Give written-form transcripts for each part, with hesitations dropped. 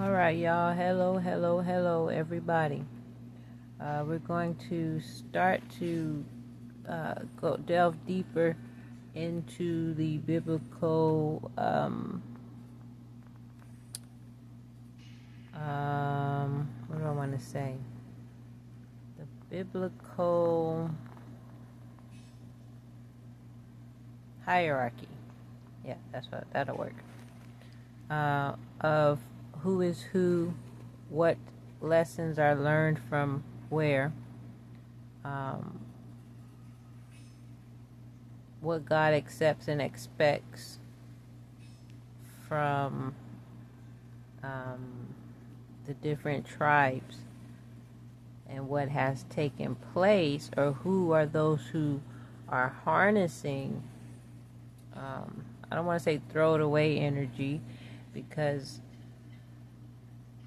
All right, y'all. Hello, everybody. We're going to start to go delve deeper into the biblical. What do I want to say? The biblical hierarchy. Yeah, that'll work. Of who is who, what lessons are learned from where, um, what God accepts and expects from the different tribes, and what has taken place, or who are those who are harnessing, I don't want to say throw it away energy, because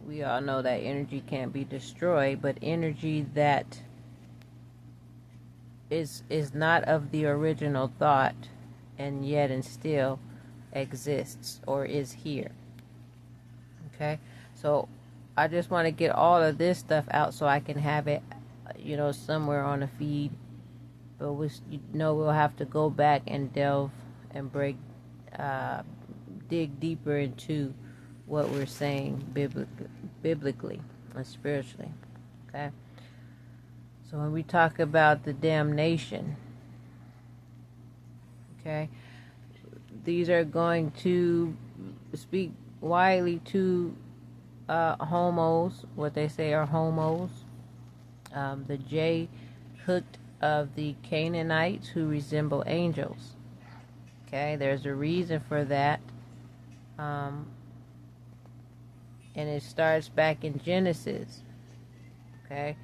we all know that energy can't be destroyed, but energy that is not of the original thought, and yet and still exists or is here. Okay, so I just want to get all of this stuff out so I can have it, somewhere on the feed. But we'll have to go back and delve and dig deeper into what we're saying biblically and spiritually. Okay. So when we talk about the damnation, okay, these are going to speak widely to homos, what they say are homos. The J hooked of the Canaanites who resemble angels. Okay, there's a reason for that. And it starts back in Genesis. Okay.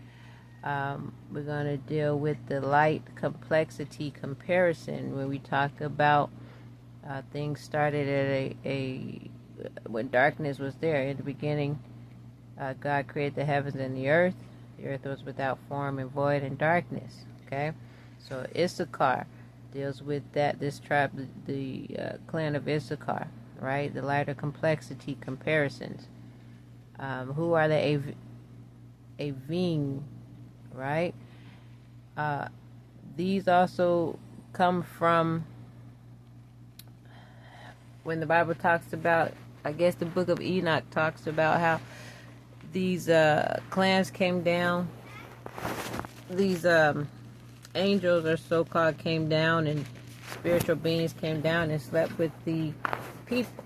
We're going to deal with the light complexity comparison, where we talk about things started at when darkness was there. In the beginning, God created the heavens and the earth. The earth was without form and void, and darkness. Okay, so Issachar deals with that. This tribe, the clan of Issachar, right? The lighter complexity comparisons. Who are the Avim, right? These also come from when the Bible talks about, I guess the book of Enoch talks about how these clans came down. These angels, or so-called, came down, and spiritual beings came down and slept with the people.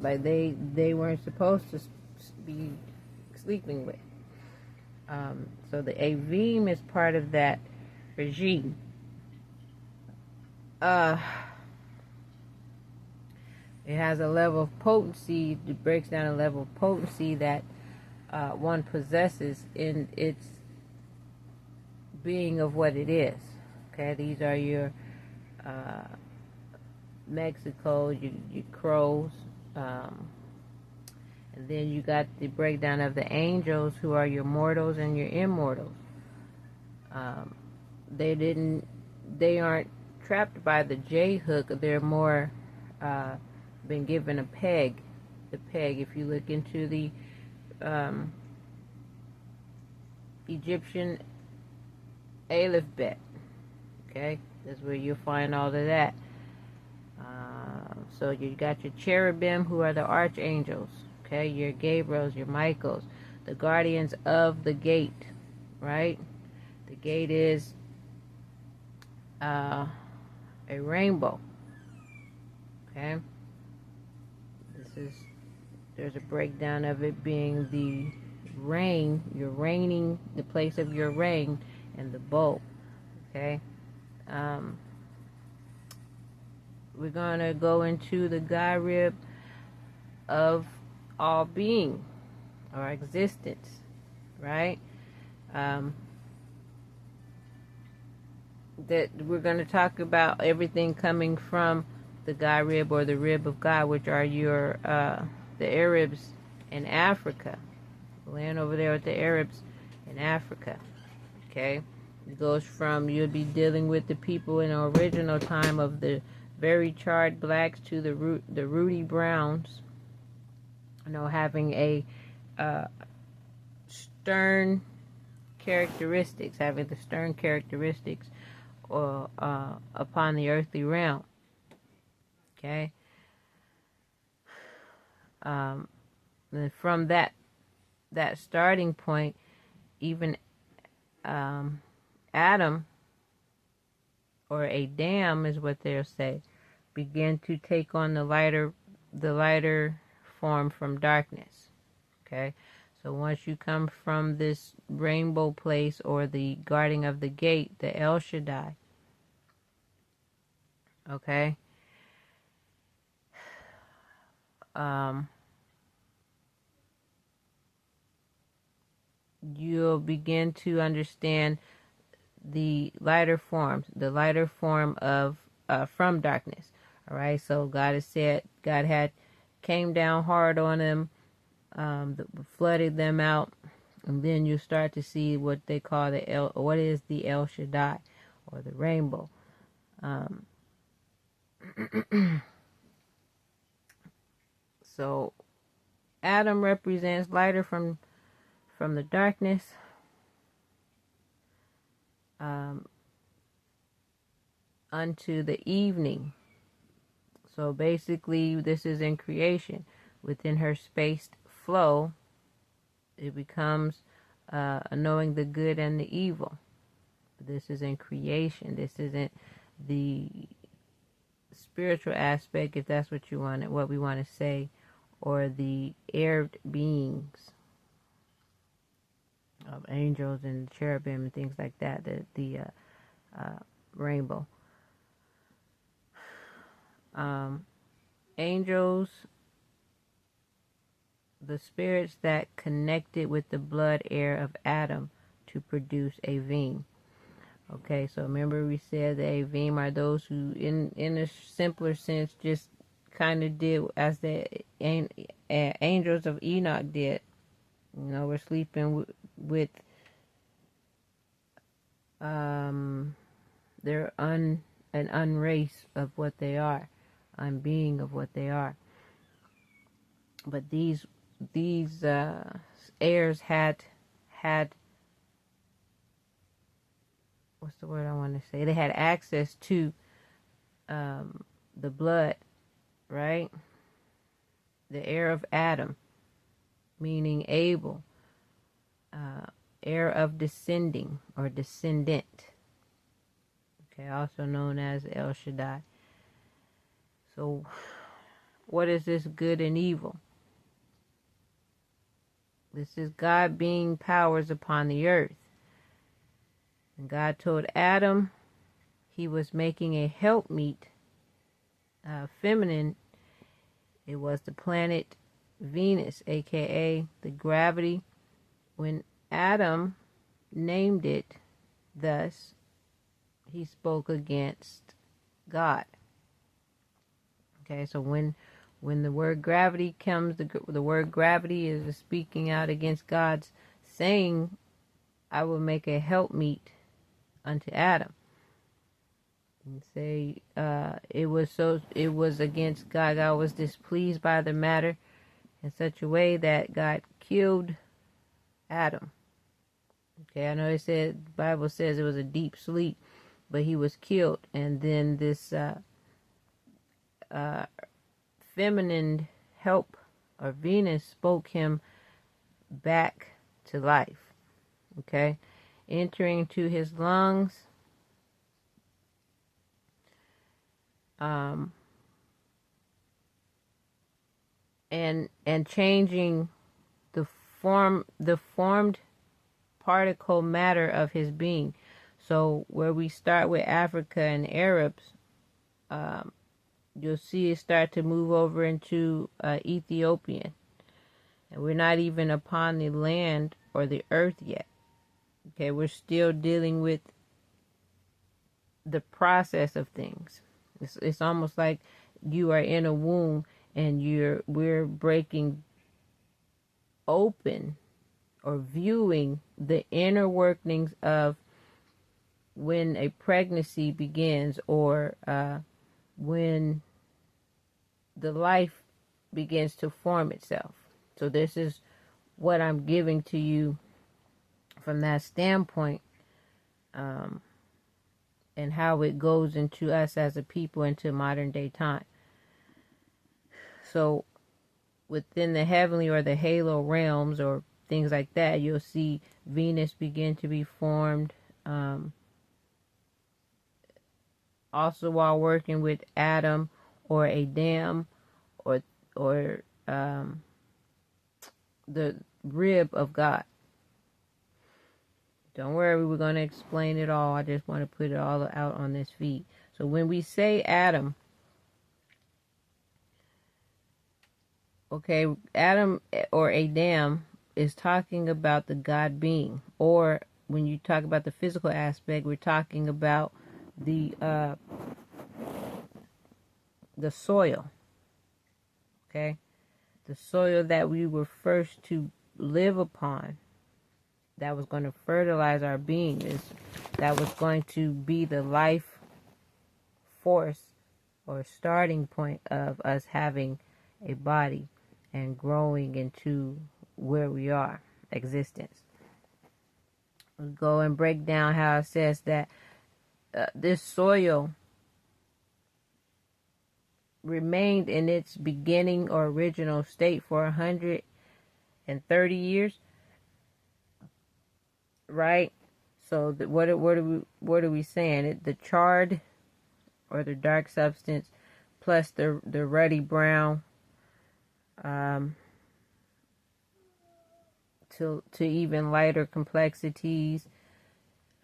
Like they weren't supposed to be sleeping with. So the Avim is part of that regime. It has a level of potency. It breaks down a level of potency that one possesses in its being of what it is. Okay, these are your Mexico, your crows, and then you got the breakdown of the angels, who are your mortals and your immortals. They aren't trapped by the J hook. They're more been given a peg. The peg, if you look into the Egyptian alphabet, okay, that's where you'll find all of that. So you got your cherubim, who are the archangels. Okay, your Gabriels, your Michaels, the guardians of the gate, right? The gate is a rainbow. Okay, there's a breakdown of it being the rain, your raining, the place of your rain, and the bow. Okay, we're gonna go into the God rib of all being or existence, right? That we're going to talk about everything coming from the God rib, or the rib of God, which are your the Arabs in Africa, the land over there with the Arabs in Africa. Okay, it goes from, you'll be dealing with the people in the original time of the very charred blacks to the ruddy browns, having a stern characteristics, having the stern characteristics or upon the earthly realm. Okay. And from that starting point, even Adam, or Adam is what they'll say, began to take on the lighter form from darkness. Okay. So once you come from this rainbow place or the guarding of the gate, the El Shaddai, okay, you'll begin to understand the lighter form of from darkness. All right. So God has said God had came down hard on them, flooded them out. And then you start to see what they call what is the El Shaddai, or the rainbow. So Adam represents lighter from the darkness. Unto the evening. So basically, this is in creation. Within her spaced flow, it becomes knowing the good and the evil. This is in creation. This isn't the spiritual aspect, if that's what we want to say, or the aired beings of angels and cherubim and things like that. The rainbow. Angels, the spirits that connected with the blood heir of Adam to produce a Avim. Okay, so remember we said the Avim are those who, in a simpler sense, just kind of did as the angels of Enoch did. We're sleeping with they're an unrace of what they are, unbeing of what they are. But these heirs had what's the word I want to say? They had access to the blood, right? The heir of Adam, meaning Abel, heir of descending or descendant. Okay, also known as El Shaddai. So, what is this good and evil? This is God being powers upon the earth. And God told Adam he was making a helpmeet, feminine. It was the planet Venus, aka the gravity. When Adam named it thus, he spoke against God. Okay, so when the word gravity comes, the word gravity is speaking out against God's saying, I will make a helpmeet unto Adam. And say it was against God. God was displeased by the matter in such a way that God killed Adam. Okay, I know the Bible says it was a deep sleep, but he was killed, and then this feminine help, or Venus, spoke him back to life. Okay, entering to his lungs, and changing the formed particle matter of his being. So where we start with Africa and Arabs, you'll see it start to move over into Ethiopian. And we're not even upon the land or the earth yet. Okay, we're still dealing with the process of things. It's almost like you are in a womb and we're breaking open or viewing the inner workings of when a pregnancy begins, or when the life begins to form itself. So this is what I'm giving to you from that standpoint, and how it goes into us as a people into modern day time. So within the heavenly or the halo realms or things like that, you'll see Venus begin to be formed. Also while working with Adam or Adam or the rib of God. Don't worry, we're going to explain it all. I just want to put it all out on this feed. So when we say Adam, okay, Adam or Adam is talking about the God being. Or when you talk about the physical aspect, we're talking about the soil. Okay? The soil that we were first to live upon, that was going to fertilize our being, that was going to be the life force or starting point of us having a body and growing into where we are, existence. We'll go and break down how it says that this soil remained in its beginning or original state for 130 years, right? So what are we saying? The charred or the dark substance plus the ruddy brown, to even lighter complexities.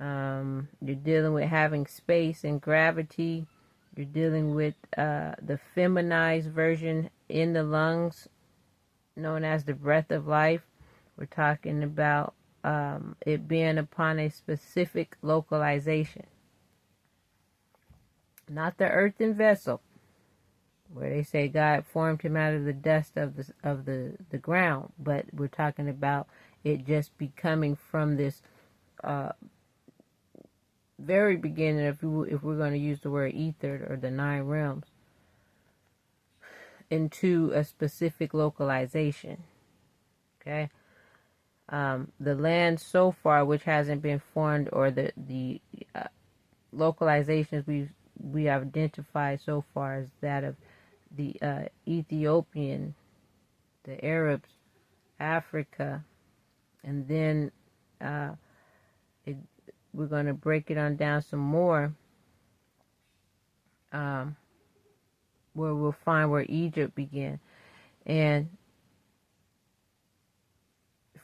You're dealing with having space and gravity. You're dealing with the feminized version in the lungs, known as the breath of life. We're talking about it being upon a specific localization. Not the earthen vessel, where they say God formed him out of the dust of the ground, but we're talking about it just becoming from this very beginning, if we're going to use the word ether or the 9 realms, into a specific localization. Okay, the land so far which hasn't been formed, or the localizations we identified so far, is that of the Ethiopian, the Arabs, Africa, and then we're going to break it on down some more, where we'll find where Egypt began. And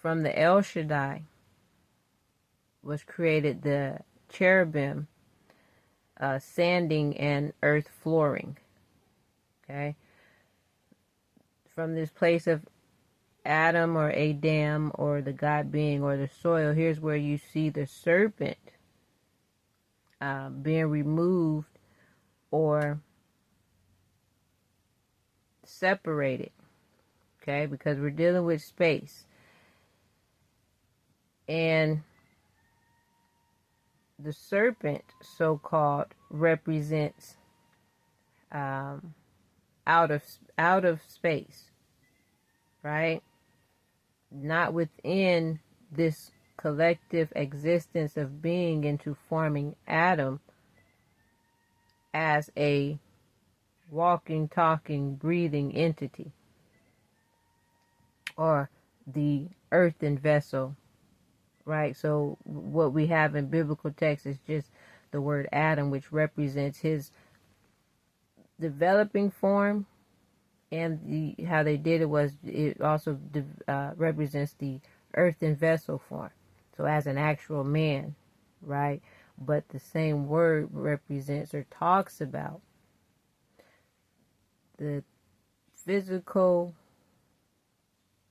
from the El Shaddai was created the cherubim, sanding and earth flooring. Okay? From this place of Adam or Adam or the God being or the soil, here's where you see the serpent being removed or separated. Okay, because we're dealing with space. And the serpent, so-called, represents out of space, right? Not within this collective existence of being into forming Adam as a walking, talking, breathing entity, or the earthen vessel, right? So what we have in biblical text is just the word Adam, which represents his developing form, and how they did it was it also represents the earthen vessel form. So as an actual man, right? But the same word represents or talks about the physical,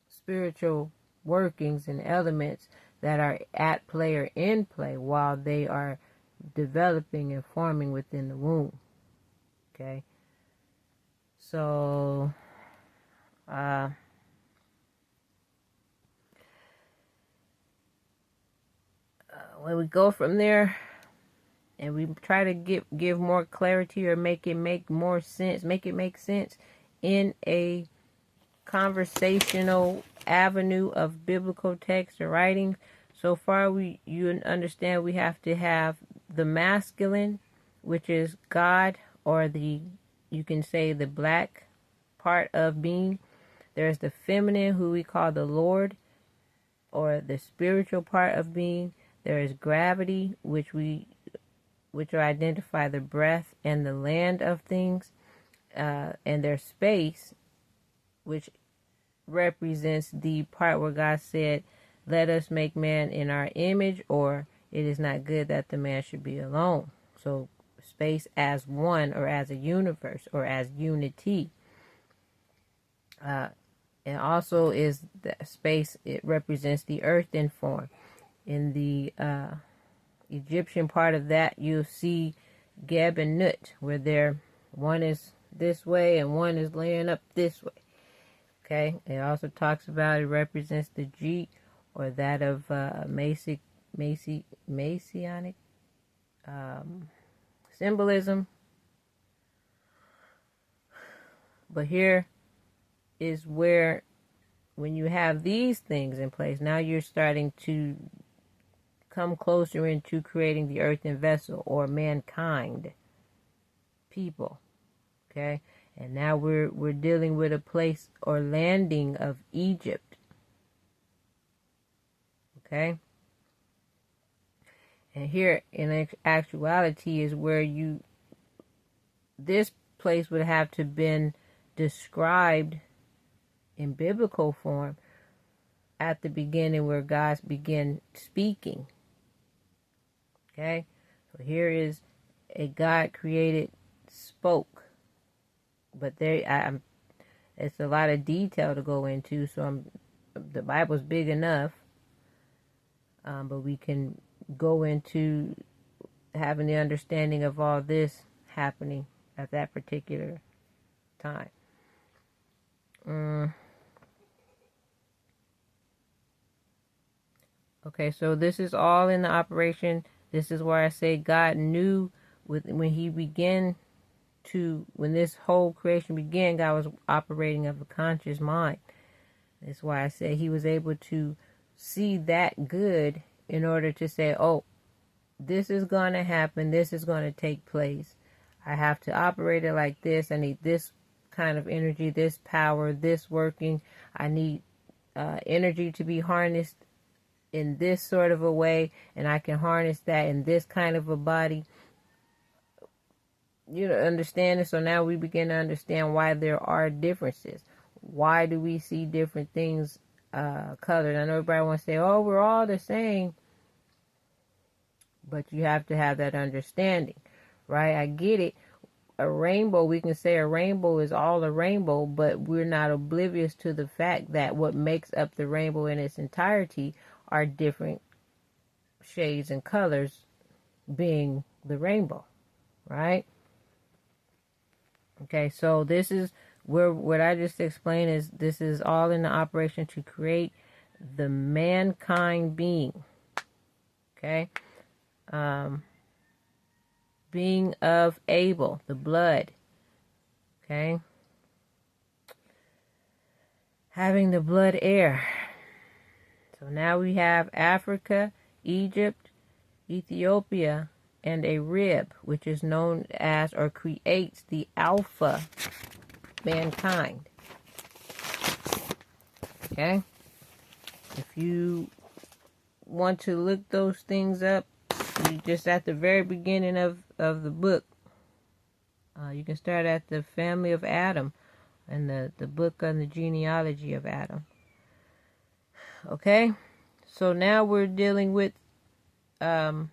spiritual workings and elements that are at play or in play while they are developing and forming within the womb. Okay? So, when we go from there and we try to give more clarity or make it make more sense, make it make sense in a conversational avenue of biblical text or writing. So far, you understand we have to have the masculine, which is God, or you can say the black part of being. There's the feminine, who we call the Lord, or the spiritual part of being. There is gravity, which will identify the breath and the land of things. And there's space, which represents the part where God said, let us make man in our image, or it is not good that the man should be alone. So space as one, or as a universe, or as unity. And also is the space, it represents the earth in form. In the Egyptian part of that, you'll see Geb and Nut, where one is this way and one is laying up this way. Okay, it also talks about, it represents the G, or that of Messianic symbolism. But here is where, when you have these things in place, now you're starting to come closer into creating the earthen vessel, or mankind, people. Okay, and now we're dealing with a place or landing of Egypt. Okay, and here in actuality is where this place would have to been described in biblical form at the beginning, where God began speaking. Okay, so here is a God created spoke, but it's a lot of detail to go into. So the Bible's big enough, but we can go into having the understanding of all this happening at that particular time. Okay, so this is all in the operation. This is where I say God knew when this whole creation began, God was operating of a conscious mind. That's why I say he was able to see that good in order to say, oh, this is going to happen. This is going to take place. I have to operate it like this. I need this kind of energy, this power, this working. I need energy to be harnessed in this sort of a way, and I can harness that in this kind of a body. You know, understand it. So now we begin to understand why there are differences. Why do we see different things colored? I know everybody wants to say, oh, we're all the same. But you have to have that understanding, right? I get it. A rainbow, we can say a rainbow is all a rainbow, but we're not oblivious to the fact that what makes up the rainbow in its entirety are different shades and colors being the rainbow, right? Okay, so this is where what I just explained is this is all in the operation to create the mankind being. Okay, being of Abel, the blood. Okay, having the blood heir. So now we have Africa, Egypt, Ethiopia, and a rib, which is known as, or creates, the alpha mankind. Okay? If you want to look those things up, you just at the very beginning of the book, you can start at the family of Adam and the book on the genealogy of Adam. Okay? So now we're dealing with now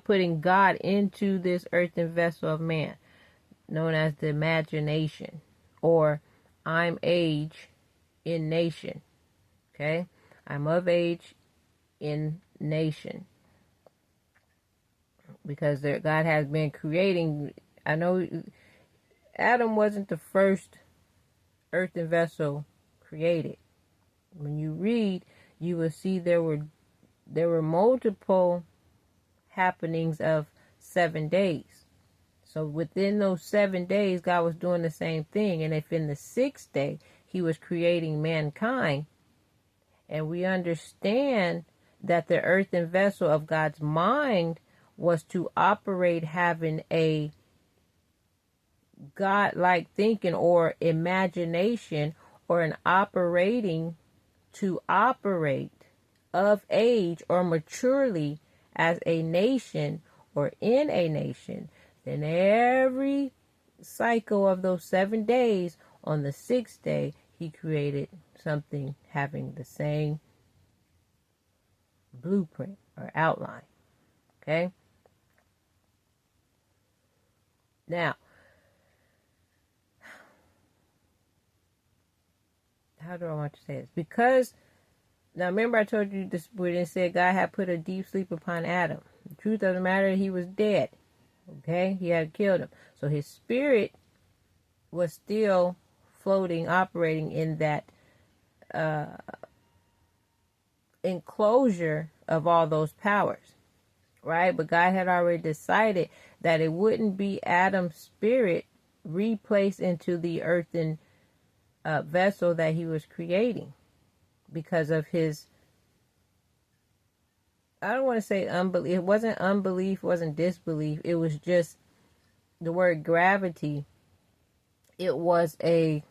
putting God into this earthen vessel of man, known as the imagination, or I'm age in nation. Okay? I'm of age in nation. Because God has been creating. I know Adam wasn't the first earthen vessel created. When you read, you will see there were multiple happenings of 7 days. So within those 7 days, God was doing the same thing. And if in the 6th day, he was creating mankind, and we understand that the earthen vessel of God's mind was to operate having a God-like thinking or imagination, or an operating to operate of age or maturely as a nation or in a nation, then every cycle of those 7 days, on the 6th day, he created something having the same blueprint or outline. Okay? Now, how do I want to say this? Because, now remember I told you this, where it said God had put a deep sleep upon Adam. The truth of the matter, he was dead. Okay? He had killed him. So his spirit was still floating, operating in that enclosure of all those powers. Right? But God had already decided that it wouldn't be Adam's spirit replaced into the earthen vessel that he was creating, because of his, I don't want to say unbelief. It wasn't unbelief, wasn't disbelief. It was just the word gravity. It was a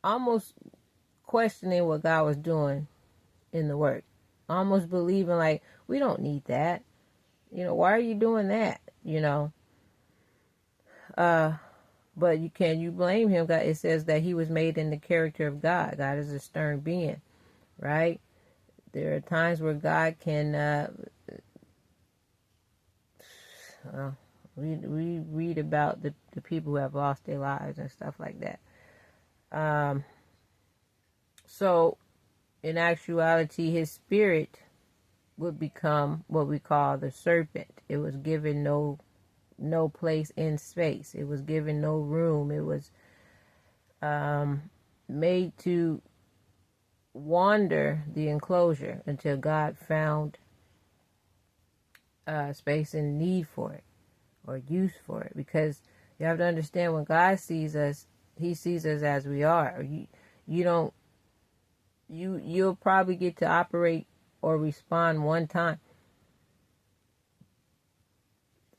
almost questioning what God was doing in the work. Almost believing like, we don't need that. Why are you doing that? But can you blame him? God, it says that he was made in the character of God. God is a stern being, right? There are times where God can, we read about the people who have lost their lives and stuff like that. So in actuality, his spirit would become what we call the serpent. It was given no place in space. It was given no room. It was made to wander the enclosure until God found space and need for it, or use for it. Because you have to understand, when God sees us, he sees us as we are. You'll probably get to operate or respond one time,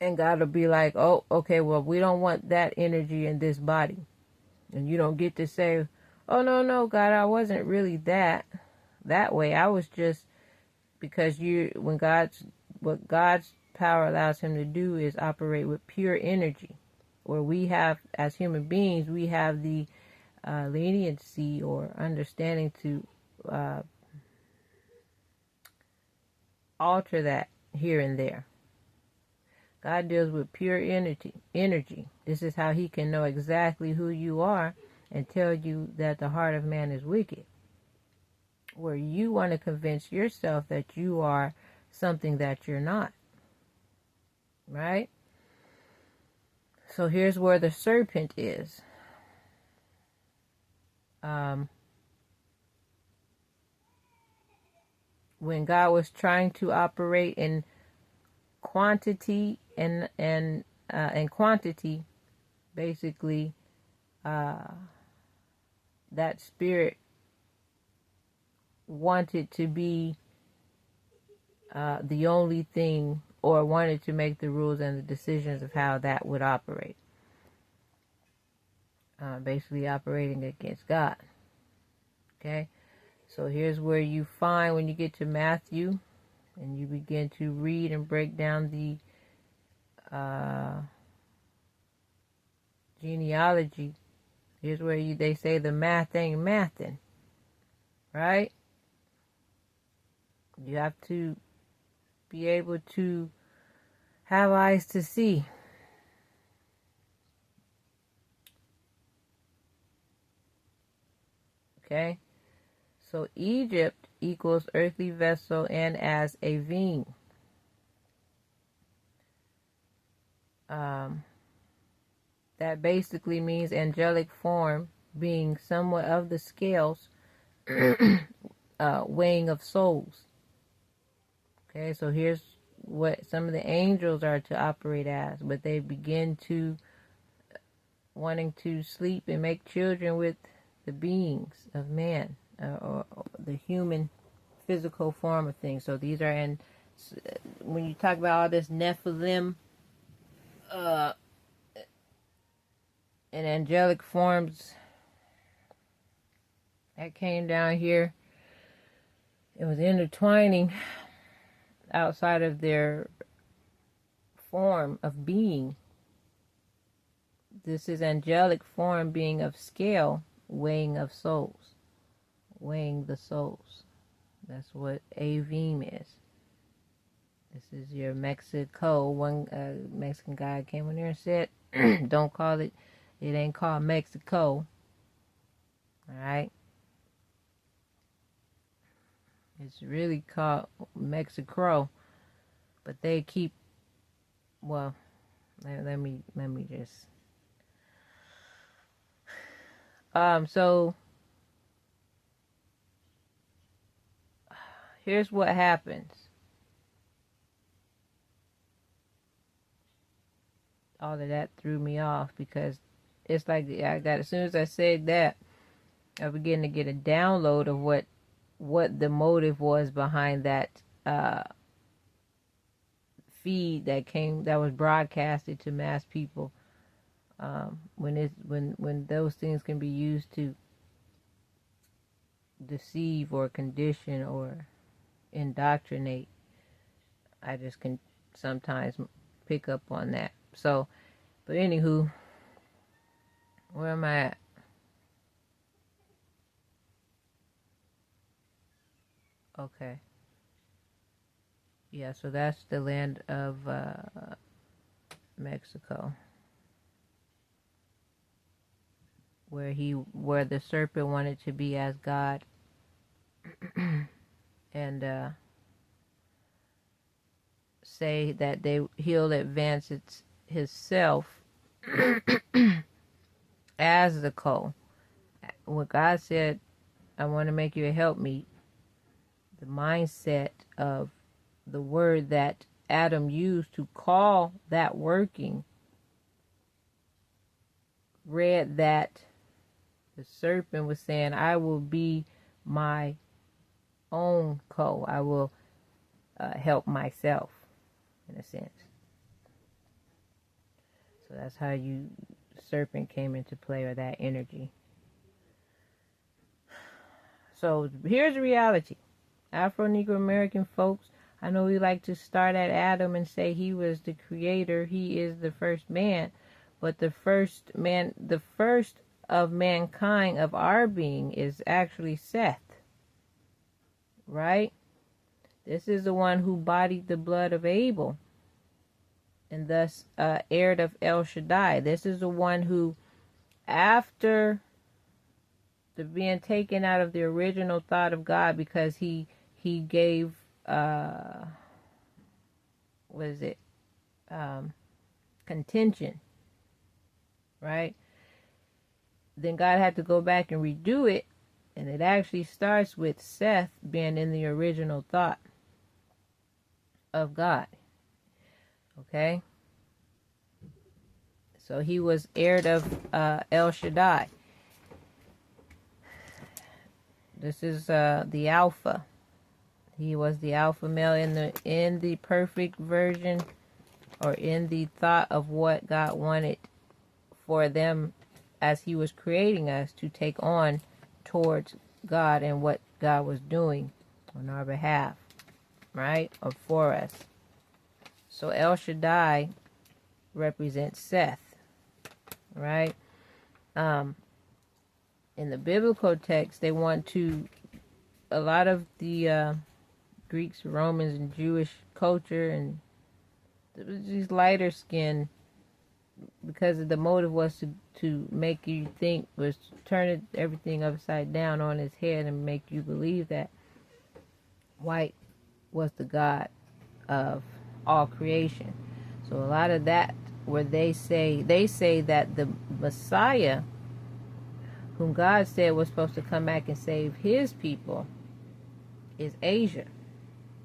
and God will be like, oh, okay, well, we don't want that energy in this body. And you don't get to say, oh, no, God, I wasn't really that way. I was just, because what God's power allows him to do is operate with pure energy, where we have, as human beings, we have the leniency or understanding to alter that here and there. God deals with pure energy. This is how he can know exactly who you are and tell you that the heart of man is wicked. Where you want to convince yourself that you are something that you're not. Right? So here's where the serpent is. When God was trying to operate in quantity and quantity, basically, that spirit wanted to be the only thing, or wanted to make the rules and the decisions of how that would operate. Basically operating against God. Okay? So here's where you find, when you get to Matthew and you begin to read and break down the genealogy, here's where they say the math ain't mathin'. Right? You have to be able to have eyes to see. Okay? So Egypt equals earthly vessel and as a vine. That basically means angelic form, being somewhat of the scales, weighing of souls. Okay, so here's what some of the angels are to operate as, but they begin to wanting to sleep and make children with the beings of man, or the human physical form of things. So these are, and when you talk about all this Nephilim and angelic forms that came down here, it was intertwining outside of their form of being. This is angelic form being of scale, weighing of souls, weighing the souls. That's what Avim is. This is your Mexico. One Mexican guy came in there and said, don't call it, it ain't called Mexico. Alright? It's really called Mexico. But they keep, well, let me just, so here's what happens. All of that threw me off because it's like as soon as I said that, I began to get a download of what the motive was behind that feed that was broadcasted to mass people. When those things can be used to deceive or condition or indoctrinate, I just can sometimes pick up on that. So, but anywho, where am I at? Okay. Yeah, so that's the land of Mexico, where the serpent wanted to be as God, and say that he'll advance his self as the co. When God said, I want to make you a helpmeet, the mindset of the word that Adam used to call that working read that the serpent was saying, I will be my own co. I will help myself, in a sense. So that's how serpent came into play, or that energy. So here's the reality. Afro-Negro American folks, I know we like to start at Adam and say he was the creator, he is the first man, but the first of mankind, of our being, is actually Seth. Right? This is the one who bodied the blood of Abel, and thus heired of El Shaddai. This is the one who, after the being taken out of the original thought of God, because he gave contention, right? Then God had to go back and redo it, and it actually starts with Seth being in the original thought of God. Okay? So he was heired of El Shaddai. This is the Alpha. He was the Alpha male in the perfect version, or in the thought of what God wanted for them as he was creating us to take on towards God and what God was doing on our behalf, right? Or for us. So El Shaddai represents Seth, right? In the biblical text, they want to, a lot of the Greeks, Romans, and Jewish culture, and these lighter skin, because of the motive was to make you think, was turn everything upside down on his head and make you believe that white was the God of all creation. So a lot of that, where they say that the Messiah, whom God said was supposed to come back and save his people, is Asia,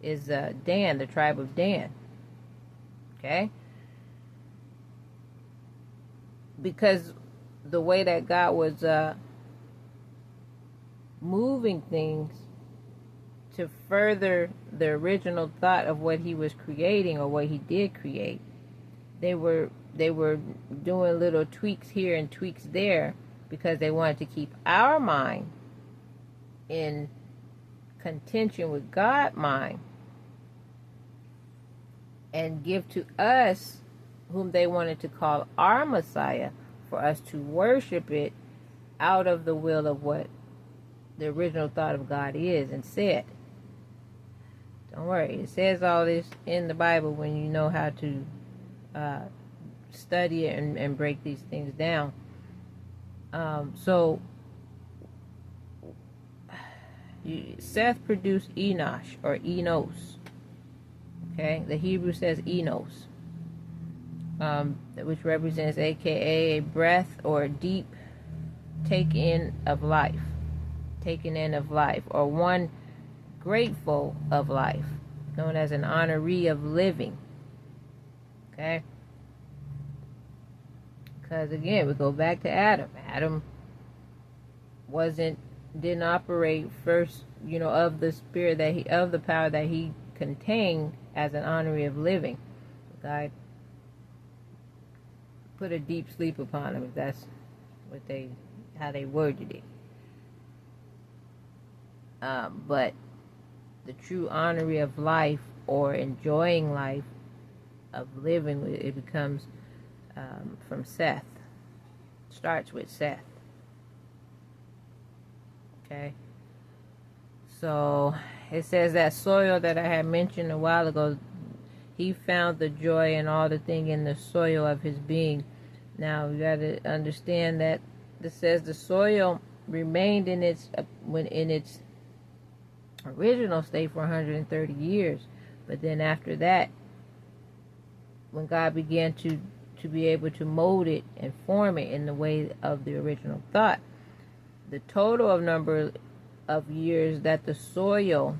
is Dan, the tribe of Dan. Okay? Because the way that God was moving things to further the original thought of what he was creating, or what he did create, they were doing little tweaks here and tweaks there, because they wanted to keep our mind in contention with God's mind, and give to us whom they wanted to call our Messiah, for us to worship it out of the will of what the original thought of God is and said. Don't worry, it says all this in the Bible when you know how to study it and break these things down. Seth produced Enosh, or Enos. Okay, the Hebrew says Enos, which represents, aka, a breath or a deep taking in of life, or one grateful of life, known as an honoree of living. Okay, because again, we go back to Adam. Adam didn't operate first, of the spirit of the power that he contained as an honoree of living. God put a deep sleep upon him, if that's how they worded it. But the true honoree of life, or enjoying life, of living, it becomes from Seth. Starts with Seth. Okay. So it says that soil that I had mentioned a while ago, he found the joy and all the thing in the soil of his being. Now you got to understand that it says the soil remained in its original state for 130 years, but then after that, when God began to be able to mold it and form it in the way of the original thought, the total of number of years that the soil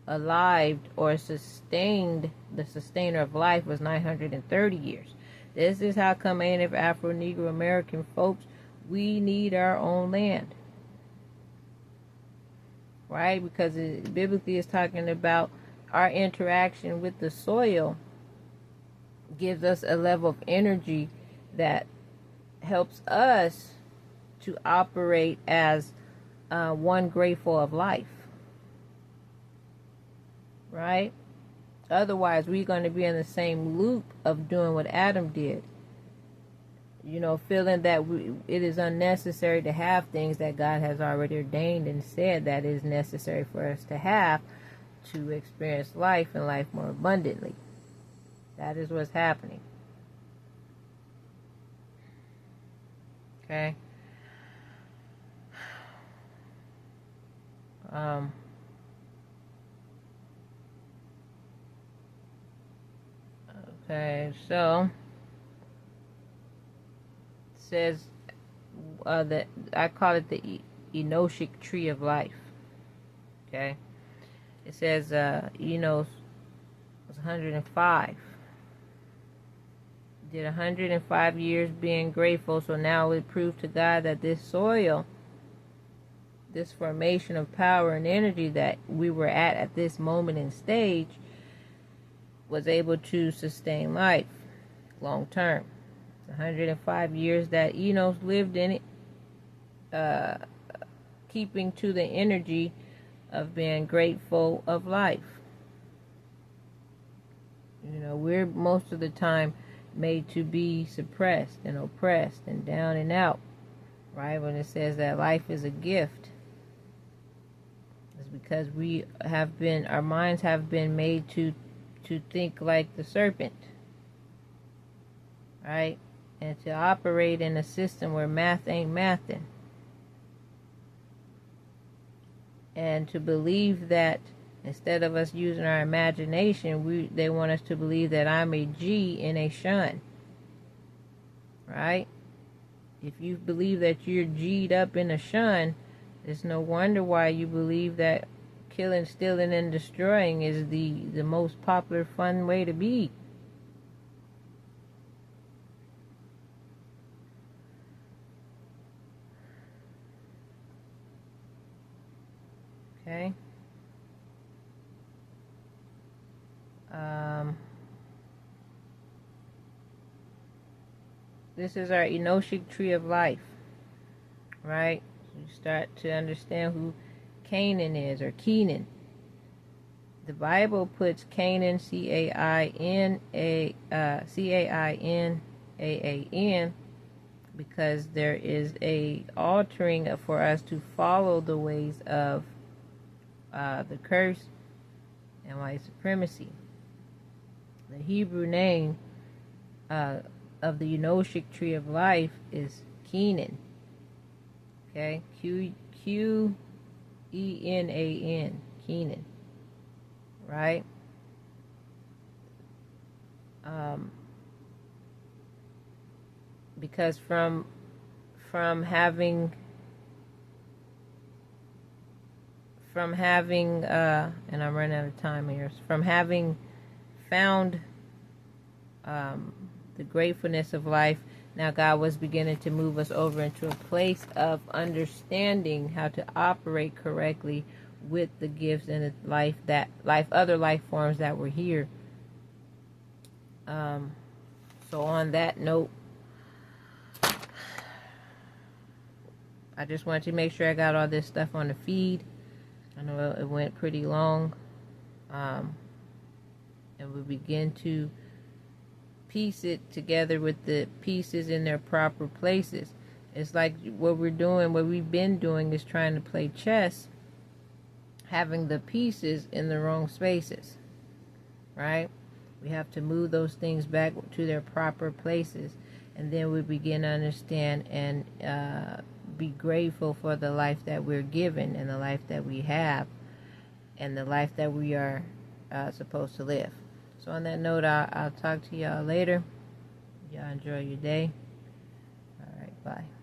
alive or sustained, the sustainer of life, was 930 years. This is how come Native Afro Negro American folks, we need our own land. Right? Because it biblically is talking about our interaction with the soil gives us a level of energy that helps us to operate as one grateful of life. Right? Otherwise, we're going to be in the same loop of doing what Adam did. Feeling that it is unnecessary to have things that God has already ordained and said that is necessary for us to have to experience life and life more abundantly. That is what's happening. Okay? Okay, so it says that I call it the Enoshic tree of life. Okay, it says Enos was 105. Did 105 years being grateful, so now it proved to God that this soil, this formation of power and energy that we were at this moment and stage, was able to sustain life long term. 105 years that Enos lived in it, keeping to the energy of being grateful of life. We're most of the time made to be suppressed and oppressed and down and out, right? When it says that life is a gift, it's because our minds have been made to think like the serpent, right? And to operate in a system where math ain't mathin'. And to believe that instead of us using our imagination, they want us to believe that I'm a G in a shun. Right? If you believe that you're G'd up in a shun, it's no wonder why you believe that killing, stealing, and destroying is the most popular, fun way to be. Okay. This is our Enochic tree of life, right? So you start to understand who Canaan is, or Kenan. The Bible puts Canaan, Cainaan, because there is a altering for us to follow the ways of the curse and white supremacy. The Hebrew name of the Enochic tree of life is Kenan. Okay, Qenan, Kenan, right? Because from having and I'm running out of time here, from having found the gratefulness of life, now God was beginning to move us over into a place of understanding how to operate correctly with the gifts and the other life forms that were here. So on that note, I just wanted to make sure I got all this stuff on the feed. I know it went pretty long. And we begin to piece it together with the pieces in their proper places. It's like what we've been doing is trying to play chess, having the pieces in the wrong spaces, right? We have to move those things back to their proper places, and then we begin to understand and be grateful for the life that we're given, and the life that we have, and the life that we are supposed to live. So on that note, I'll talk to y'all later. Y'all enjoy your day. All right, bye.